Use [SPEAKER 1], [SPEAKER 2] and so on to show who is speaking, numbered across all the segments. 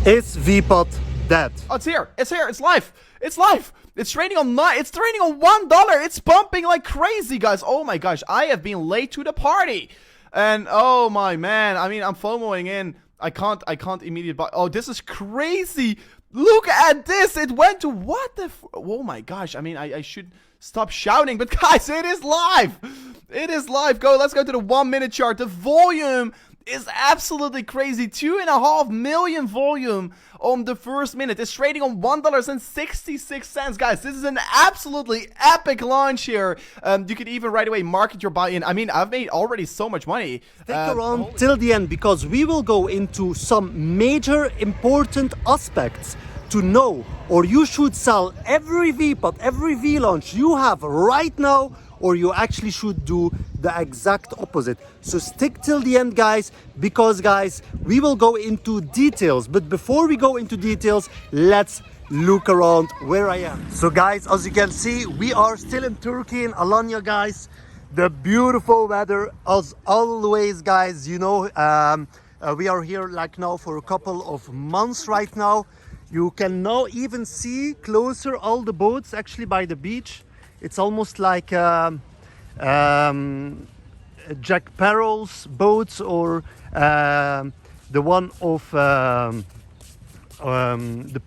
[SPEAKER 1] Is Vpad dead?
[SPEAKER 2] Oh, it's here. It's here. It's live. It's live. It's trading on It's trading on $1. It's pumping like crazy, guys. Oh my gosh, I have been late to the party, and oh my man. I mean, I'm FOMOing in. I can't immediately buy. Oh, this is crazy. Look at this. It went to what the? Oh my gosh. I mean, I should stop shouting, but guys, it is live. It is live. Let's go to the 1 minute chart. The volume is absolutely crazy. 2.5 million volume on the first minute. It's trading on $1.66, guys. This is an absolutely epic launch here. You could even right away market your buy-in. I mean, I've made already so much money.
[SPEAKER 1] Stick around till the end, because we will go into some major important aspects to know, or you should sell every Vpad, every VLaunch you have right now, or you actually should do the exact opposite. So stick till the end, guys, because guys, we will go into details. But before we go into details, let's look around where I am. So guys, as you can see, we are still in Turkey, in Alanya, guys. The beautiful weather as always, guys. You know, we are here like now for a couple of months right now. You can now even see closer all the boats actually by the beach. It's almost like Jack Sparrow's boats, or the one of the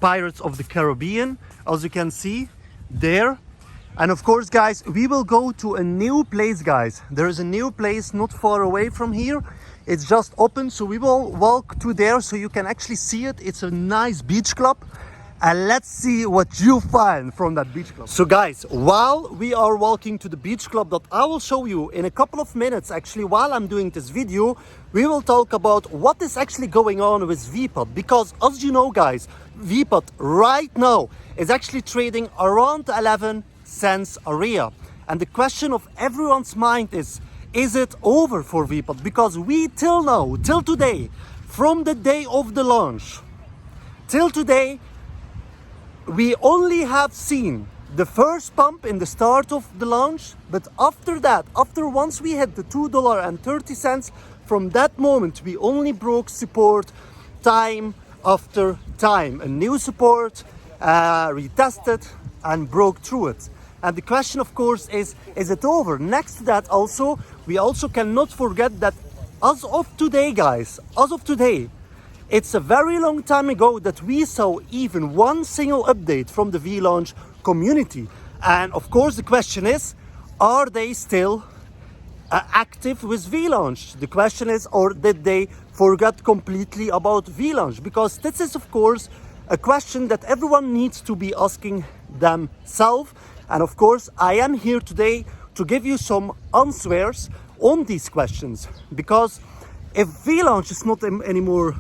[SPEAKER 1] Pirates of the Caribbean, as you can see there. And of course, guys, we will go to a new place, guys. There is a new place not far away from here. It's just open, so we will walk to there so you can actually see it. It's a nice beach club. And let's see what you find from that beach club. So guys, while we are walking to the beach club that I will show you in a couple of minutes, actually while I'm doing this video, we will talk about what is actually going on with Vpad. Because as you know, guys, Vpad right now is actually trading around 11 cents area. And the question of everyone's mind is it over for Vpad? Because we till now, till today, from the day of the launch, till today, we only have seen the first pump in the start of the launch, but after that, once we hit the $2.30, from that moment we only broke support time after time. A new support, retested and broke through it. And the question, of course, is it over? Next to that also, we also cannot forget that as of today, guys, as of today, it's a very long time ago that we saw even one single update from the VLaunch community. And of course, the question is, are they still active with VLaunch? The question is, or did they forget completely about VLaunch? Because this is, of course, a question that everyone needs to be asking themselves. And of course, I am here today to give you some answers on these questions. Because if VLaunch is not anymore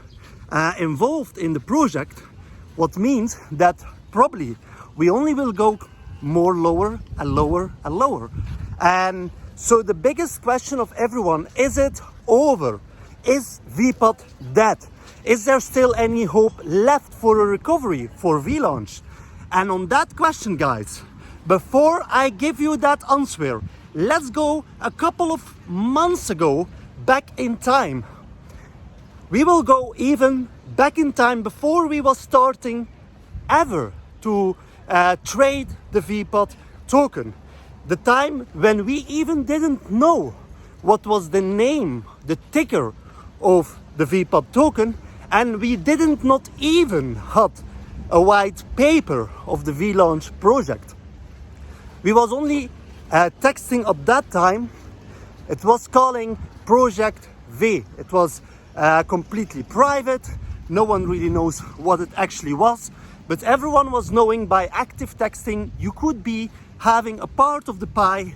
[SPEAKER 1] involved in the project, what means that probably we only will go more lower and lower and lower. And so the biggest question of everyone, is it over? Is Vpad dead? Is there still any hope left for a recovery for VLaunch? And on that question, guys, before I give you that answer, let's go a couple of months ago back in time. We will go even back in time before we were starting ever to trade the Vpad token. The time when we even didn't know what was the name, the ticker of the Vpad token, and we didn't not even had a white paper of the VLaunch project. We was only texting at that time. It was calling Project V. It was completely private. No one really knows what it actually was, but everyone was knowing by active texting you could be having a part of the pie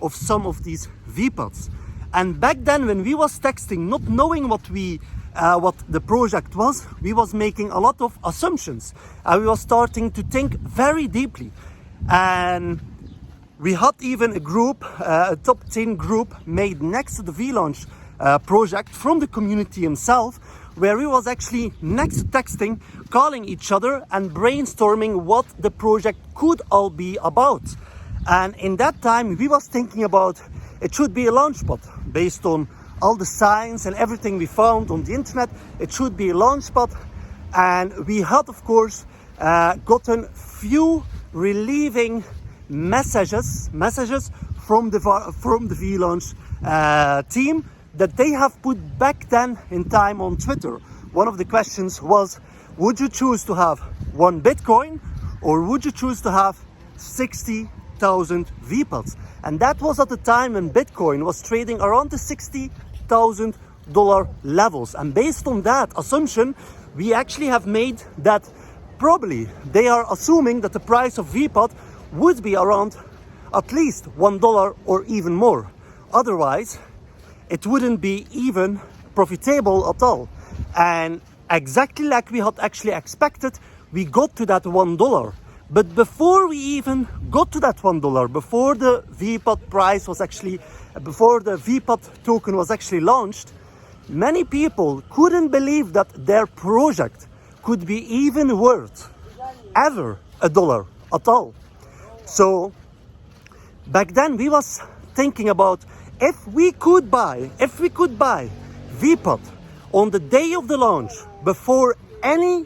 [SPEAKER 1] of some of these Vpads. And back then, when we was texting, not knowing what the project was, we was making a lot of assumptions, and we was starting to think very deeply. And we had even a group, a top 10 group made next to the VLaunch project from the community himself, where we was actually next to texting, calling each other and brainstorming what the project could all be about. And in that time, we was thinking about it should be a launchpad based on all the science and everything we found on the internet. It should be a launchpad And we had, of course, gotten few relieving messages from the Vlaunch team that they have put back then in time on Twitter. One of the questions was, would you choose to have 1 Bitcoin or would you choose to have 60,000 Vpads? And that was at the time when Bitcoin was trading around the $60,000 levels. And based on that assumption, we actually have made that probably they are assuming that the price of Vpad would be around at least $1 or even more. Otherwise, it wouldn't be even profitable at all. And exactly like we had actually expected, we got to that $1. But before we even got to that $1, before the Vpad price was actually, before the Vpad token was actually launched, many people couldn't believe that their project could be even worth ever $1 at all. So back then we was thinking about if we could buy Vpad on the day of the launch, before any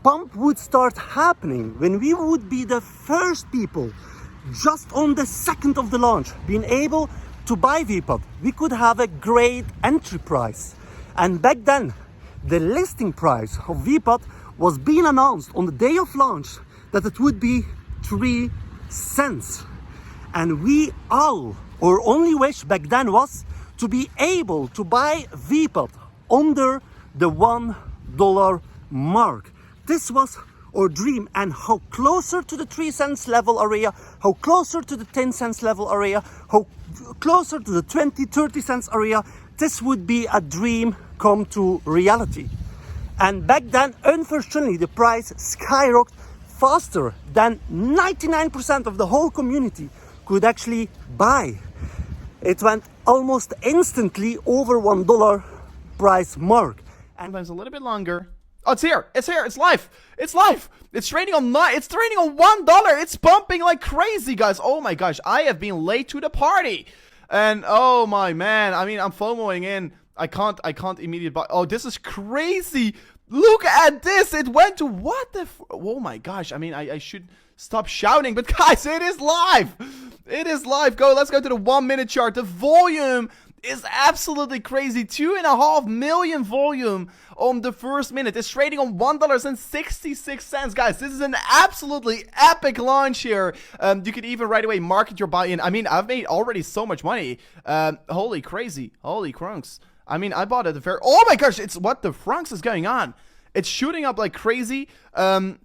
[SPEAKER 1] pump would start happening, when we would be the first people just on the second of the launch being able to buy Vpad, we could have a great entry price. And back then the listing price of Vpad was being announced on the day of launch that it would be 3 cents. And we all, our only wish back then was to be able to buy Vpad under the $1 mark. This was our dream, and how closer to the 3 cents level area, how closer to the 10 cents level area, how closer to the 20, 30 cents area, this would be a dream come to reality. And back then, unfortunately, the price skyrocketed faster than 99% of the whole community could actually buy. It went almost instantly over $1 price mark. And
[SPEAKER 2] Sometimes a little bit longer. Oh, it's here. It's here. It's live. It's live. It's trading on $1. It's pumping like crazy, guys. Oh my gosh. I have been late to the party. And oh my man. I mean, I'm FOMOing in. I can't immediately buy. Oh, this is crazy. Look at this. It went to what the oh my gosh. I mean, I should stop shouting, but guys, it is live. It is live. Let's go to the 1 minute chart. The volume is absolutely crazy. 2.5 million volume on the first minute. It's trading on $1.66, guys. This is an absolutely epic launch here. You can even right away market your buy-in. I mean, I've made already so much money. Holy crazy. Holy crunks. I mean, I bought it at the fair. Oh my gosh, it's what the frunks is going on. It's shooting up like crazy. I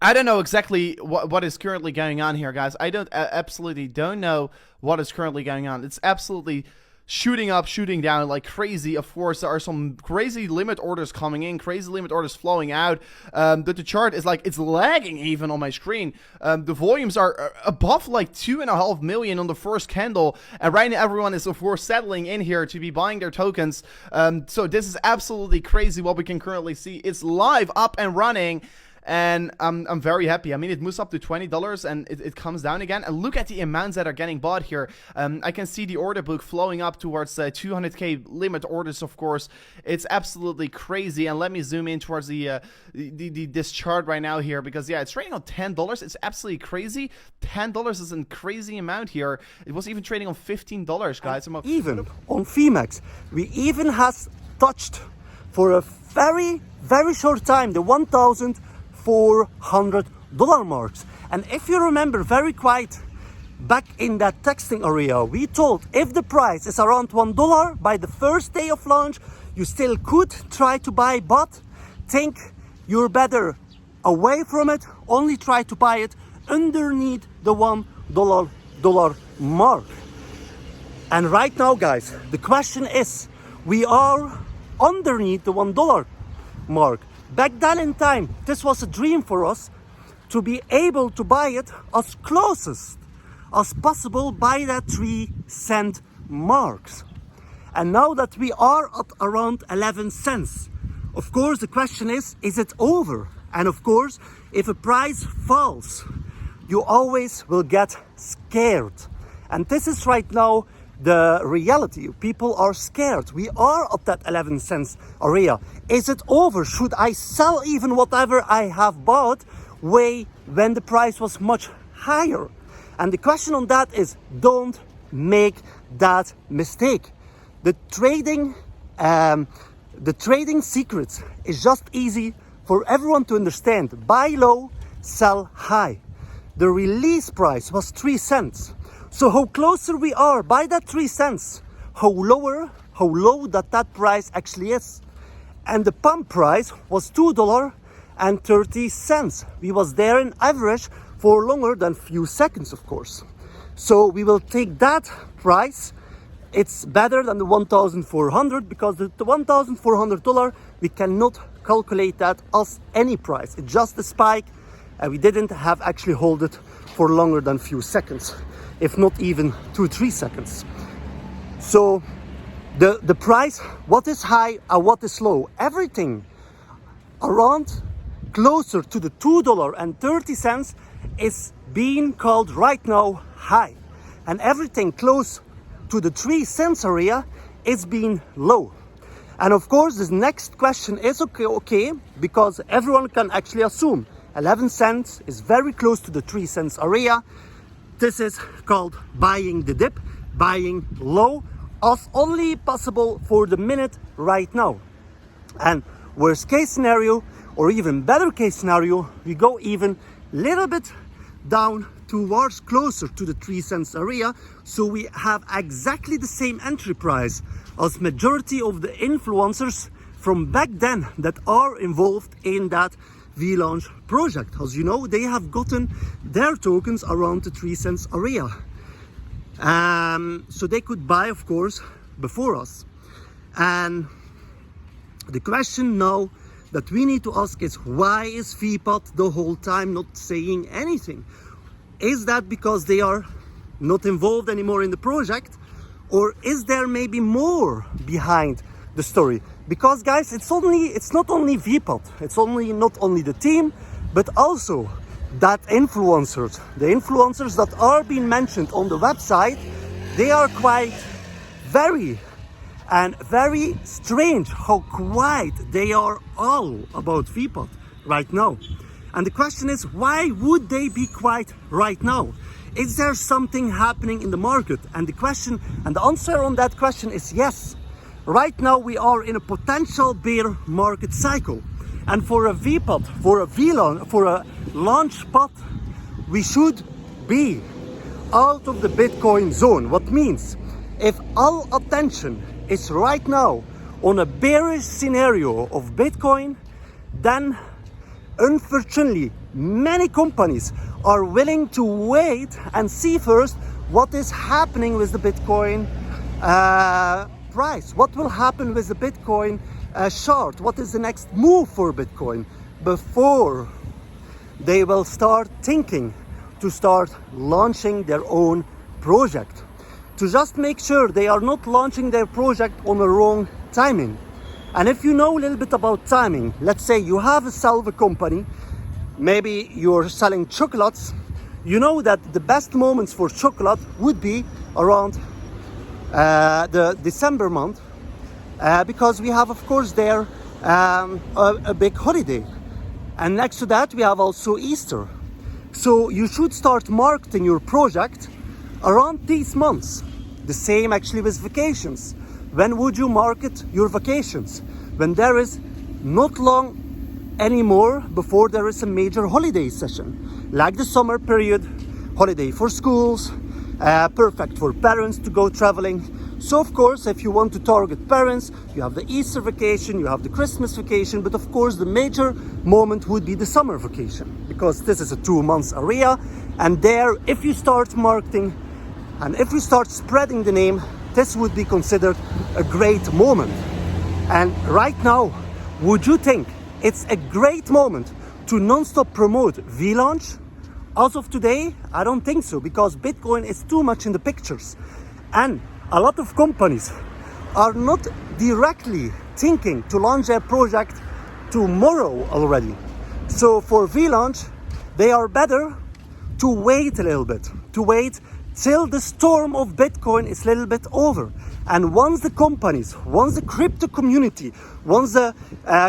[SPEAKER 2] don't know exactly what is currently going on here, guys. I absolutely don't know what is currently going on. It's absolutely shooting up, shooting down like crazy. Of course, there are some crazy limit orders coming in, crazy limit orders flowing out. The chart is like, it's lagging even on my screen. The volumes are above like 2.5 million on the first candle. And right now everyone is of course settling in here to be buying their tokens. So this is absolutely crazy what we can currently see. It's live, up and running. And I'm very happy. I mean, it moves up to $20 and it comes down again. And look at the amounts that are getting bought here. I can see the order book flowing up towards 200k limit orders, of course. It's absolutely crazy. And let me zoom in towards this chart right now here, because yeah, it's trading on $10. It's absolutely crazy. $10 is a crazy amount here. It was even trading on $15, guys.
[SPEAKER 1] Even on Phoenix, we even has touched for a very, very short time the $1,400 marks. And if you remember very quite back in that texting area, we told if the price is around $1 by the first day of launch, you still could try to buy, but think you're better away from it. Only try to buy it underneath the $1 mark. And right now, guys, the question is, we are underneath the $1 mark. Back then in time, this was a dream for us to be able to buy it as closest as possible by that 3 cent marks. And now that we are at around 11 cents, of course the question is it over? And of course, if a price falls, you always will get scared. And this is right now the reality. People are scared. We are at that 11 cents area. Is it over? Should I sell even whatever I have bought way when the price was much higher? And the question on that is, don't make that mistake. The trading secrets is just easy for everyone to understand. Buy low, sell high. The release price was 3 cents. So how closer we are by that 3 cents, how low that price actually is. And the pump price was $2.30. We was there in average for longer than few seconds, of course. So we will take that price. It's better than the 1,400 because the $1,400, we cannot calculate that as any price. It's just a spike, and we didn't have actually hold it for longer than few seconds, if not even 2-3 seconds. So the price, what is high and what is low, everything around closer to the $2.30 is being called right now high, and everything close to the 3 cents area is being low. And of course, this next question is okay, because everyone can actually assume 11 cents is very close to the 3 cents area. This is called buying the dip, buying low, as only possible for the minute right now. And worst case scenario, or even better case scenario, we go even little bit down towards closer to the 3 cents area, so we have exactly the same entry price as majority of the influencers from back then that are involved in that Vlaunch project. As you know, they have gotten their tokens around the 3 cents area, so they could buy, of course, before us. And the question now that we need to ask is, why is Vpad the whole time not saying anything? Is that because they are not involved anymore in the project, or is there maybe more behind the story? Because guys, it's not only Vpad, it's not only the team, but also that influencers, the influencers that are being mentioned on the website, they are quite very strange how quiet they are all about Vpad right now. And the question is, why would they be quiet right now? Is there something happening in the market? And the answer on that question is yes. Right now we are in a potential bear market cycle. And for a Vpad, for a launch pad, we should be out of the Bitcoin zone. What means, if all attention is right now on a bearish scenario of Bitcoin, then unfortunately many companies are willing to wait and see first what is happening with the Bitcoin price, what will happen with the Bitcoin chart, what is the next move for Bitcoin, before they will start thinking to start launching their own project, to just make sure they are not launching their project on the wrong timing. And if you know a little bit about timing, let's say you have a salve company, maybe you're selling chocolates, you know that the best moments for chocolate would be around the December month, because we have, of course, there a big holiday. And next to that, we have also Easter. So you should start marketing your project around these months. The same actually with vacations. When would you market your vacations? When there is not long anymore before there is a major holiday session, like the summer period, holiday for schools, perfect for parents to go traveling. So of course, if you want to target parents, you have the Easter vacation, you have the Christmas vacation, but of course the major moment would be the summer vacation, because this is a 2 months area. And there, if you start marketing and if you start spreading the name, this would be considered a great moment. And right now, would you think it's a great moment to non-stop promote Vlaunch? As of today, I don't think so, because Bitcoin is too much in the pictures. And a lot of companies are not directly thinking to launch their project tomorrow already. So for Vlaunch, they are better to wait a little bit, to wait till the storm of Bitcoin is a little bit over. And once the companies, once the crypto community, once the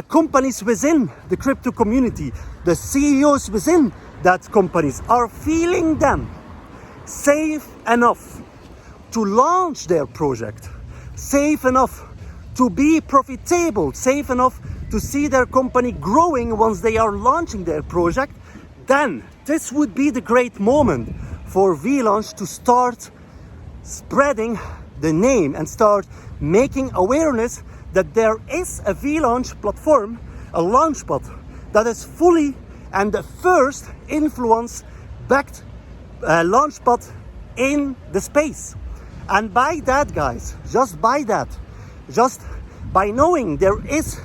[SPEAKER 1] companies within the crypto community, the CEOs within that companies are feeling them safe enough to launch their project, safe enough to be profitable, safe enough to see their company growing once they are launching their project, then this would be the great moment for Vlaunch to start spreading the name and start making awareness that there is a Vlaunch platform, a launchpad that is fully and the first influence-backed launchpad in the space. And by that, guys, just by that, just by knowing there is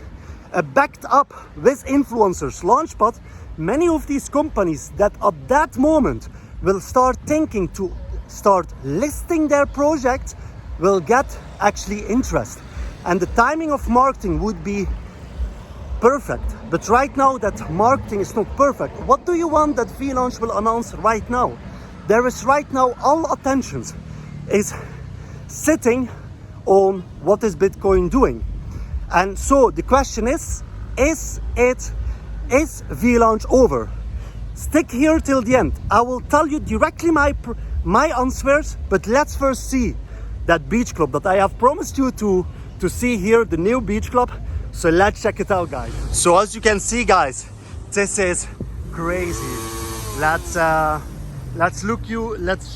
[SPEAKER 1] a backed up with influencers launchpad, many of these companies that at that moment will start thinking to start listing their projects will get actually interest. And the timing of marketing would be perfect. But right now that marketing is not perfect. What do you want that Vlaunch will announce right now? There is right now all attentions is sitting on what is Bitcoin doing. And so the question is Vlaunch over? Stick here till the end. I will tell you directly my answers, but let's first see that beach club that I have promised you to see here, the new beach club. So let's check it out, guys. So as you can see, guys, this is crazy. Let's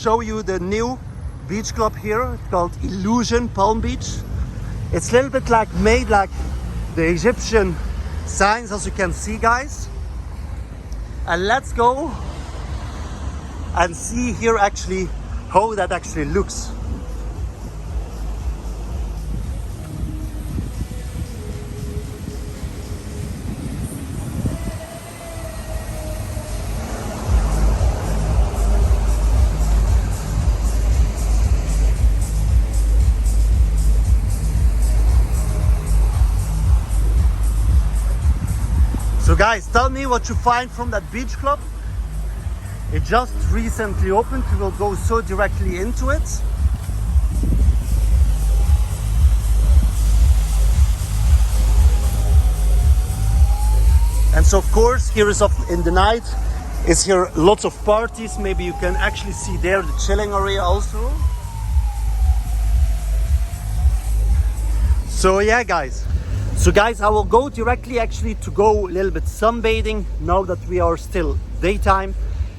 [SPEAKER 1] show you the new beach club here. It's called Illusion Palm Beach. It's a little bit like made like the Egyptian signs, as you can see, guys. And let's go and see here actually how that actually looks. So guys, tell me what you find from that beach club. It just recently opened. We will go so directly into it. And so of course, here is up in the night, is here lots of parties. Maybe you can actually see there the chilling area also. So yeah, guys. So guys, I will go directly actually to go a little bit sunbathing now that we are still daytime.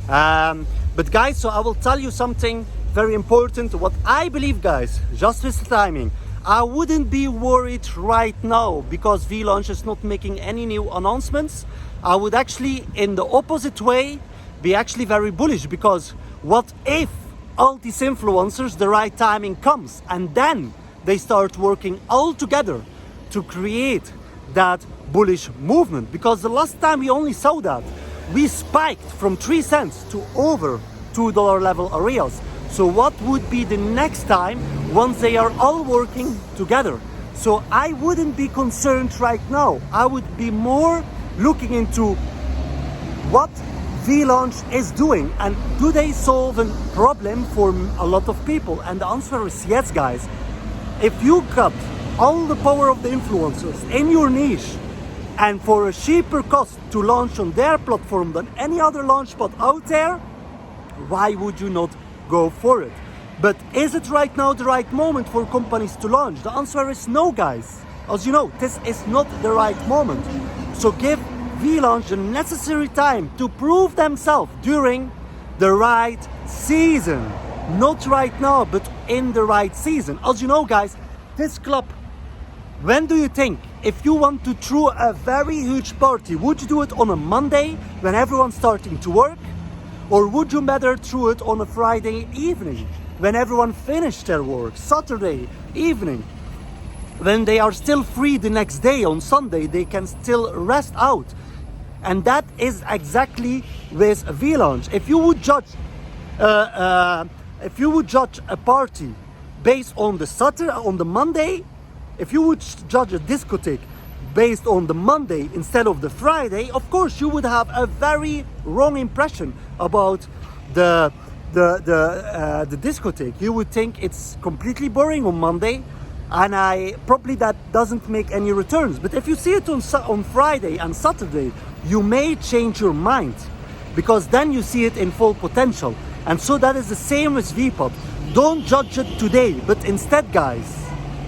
[SPEAKER 1] But guys, so I will tell you something very important. What I believe, guys, just with the timing, I wouldn't be worried right now because Vlaunch is not making any new announcements. I would actually, in the opposite way, be actually very bullish, because what if all these influencers, the right timing comes and then they start working all together to create that bullish movement? Because the last time we only saw that, we spiked from 3 cents to over $2 level areas. So what would be the next time once they are all working together? So I wouldn't be concerned right now. I would be more looking into what Vlaunch is doing and do they solve a problem for a lot of people? And the answer is yes, guys. If you cut all the power of the influencers in your niche and for a cheaper cost to launch on their platform than any other launchpad out there, why would you not go for it? But is it right now the right moment for companies to launch? The answer is no, guys. As you know, this is not the right moment. So give Vlaunch the necessary time to prove themselves during the right season. Not right now, but in the right season. As you know, guys, this club, when do you think, if you want to throw a very huge party, would you do it on a Monday when everyone's starting to work? Or would you better throw it on a Friday evening when everyone finished their work, Saturday evening, when they are still free the next day on Sunday, they can still rest out? And that is exactly with Vlaunch. If you would judge a party based on the Saturday, on the Monday, if you would judge a discotheque based on the Monday instead of the Friday, of course you would have a very wrong impression about the the discotheque, you would think it's completely boring on Monday, and probably that doesn't make any returns. But if you see it on Friday and Saturday, you may change your mind, because then you see it in full potential. And so that is the same with Vpad. Don't judge it today, but instead, guys,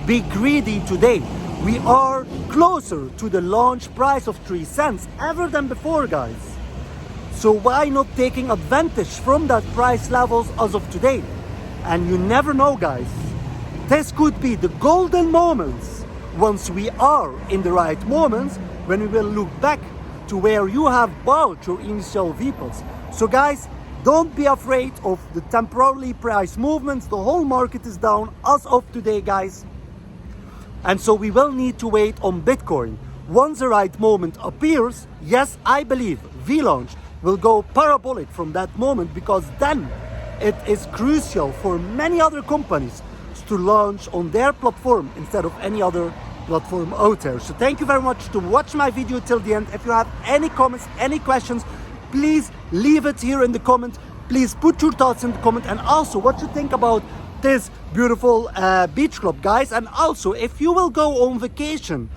[SPEAKER 1] be greedy today. We are closer to the launch price of 3 cents ever than before, guys. So why not taking advantage from that price levels as of today? And you never know, guys. This could be the golden moments once we are in the right moments, when we will look back to where you have bought your initial Vpads. So guys, don't be afraid of the temporary price movements. The whole market is down as of today, guys. And so we will need to wait on Bitcoin. Once the right moment appears, yes, I believe Vlaunch will go parabolic from that moment, because then it is crucial for many other companies to launch on their platform instead of any other platform out there. So thank you very much to watch my video till the end. If you have any comments, any questions, please leave it here in the comment. Please put your thoughts in the comment, and also what you think about this beautiful beach club, guys. And also, if you will go on vacation,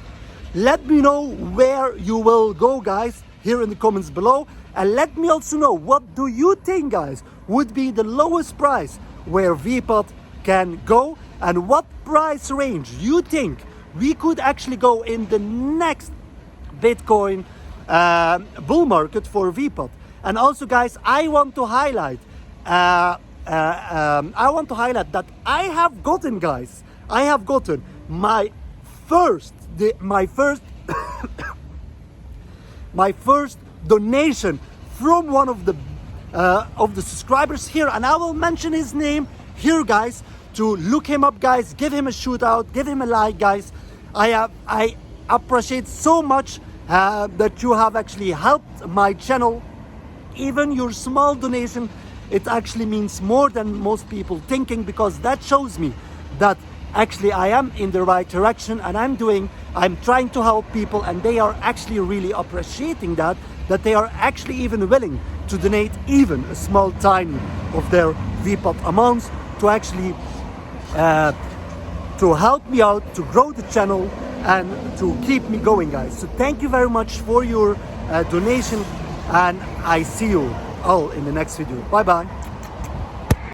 [SPEAKER 1] let me know where you will go, guys, here in the comments below. And let me also know, what do you think, guys, would be the lowest price where Vpad can go, and what price range you think we could actually go in the next Bitcoin bull market for Vpad. And also, guys, I want to highlight that I have gotten, guys, my first my first donation from one of the subscribers here, and I will mention his name here, guys, to look him up, guys. Give him a shout out, give him a like, guys. I appreciate so much that you have actually helped my channel. Even your small donation, it actually means more than most people thinking, because that shows me that actually I am in the right direction, and I'm trying to help people, and they are actually really appreciating that they are actually even willing to donate even a small tiny of their Vpad amounts to actually to help me out, to grow the channel, and to keep me going, guys. So thank you very much for your donation, and I see you all in the next video. Bye bye.